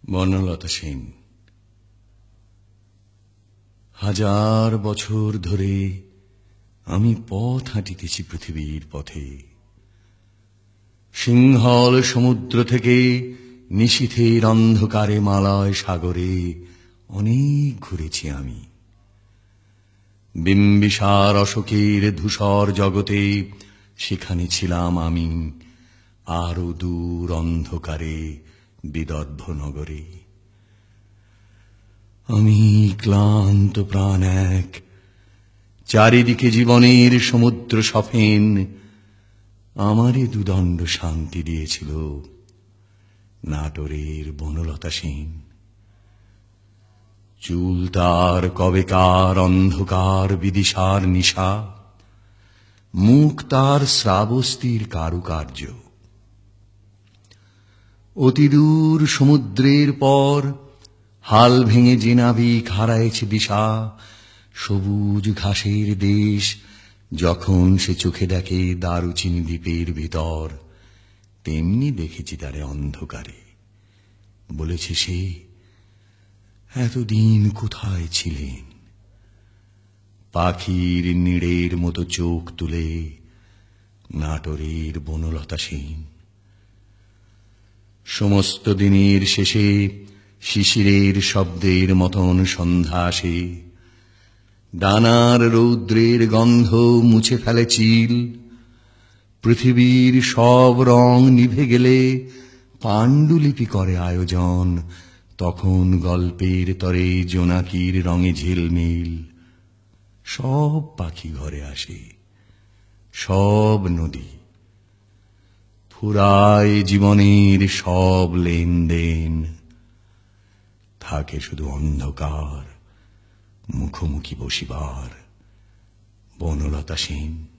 বনলতা সেন। হাজার বছর ধরে আমি পথ হাঁটিতেছি পৃথিবীর পথে। সিংহল সমুদ্র থেকে নিশীথের অন্ধকারে মালয় সাগরে অনেক ঘুরেছি আমি। বিম্বিসার অশোকের ধূসর জগতে সেখানে ছিলাম আমি, আরো দূর অন্ধকারে বিদর্ভ নগরে। আমি ক্লান্ত প্রাণ এক, চারিদিকে জীবনের সমুদ্র সফেন। আমারে দুদণ্ড শান্তি দিয়েছিল নাটোরের বনলতা সেন। চুল তার কবেকার অন্ধকার বিদিশার নিশা, মুখ তার শ্রাবস্তির কারুকার্য। অতিদূর সমুদ্রের পর হাল ভেঙে যে নাবিক হারায়েছে দিশা, সবুজ ঘাসের দেশ যখন সে চোখে দেখে দারুচিনি দ্বীপের ভিতর, তেমনি দেখেছি তারে অন্ধকারে। বলেছে সে, এতদিন কোথায় ছিলেন? পাখির নীড়ের মতো চোখ তুলে নাটোরের বনলতা সেন। সমস্ত দিনের শেষে শিশিরের শব্দের মতন সন্ধ্যা আসে। ডানার রৌদ্রের গন্ধ মুছে ফেলে চিল। পৃথিবীর সব রং নিভে গেলে পাণ্ডুলিপি করে আয়োজন, তখন গল্পের তরে জোনাকির রঙে ঝিলমিল। সব পাখি ঘরে আসে, সব নদী ফুরায় জীবনের সব লেনদেন। থাকে শুধু অন্ধকার মুখোমুখি বসিবার বনলতা সেন।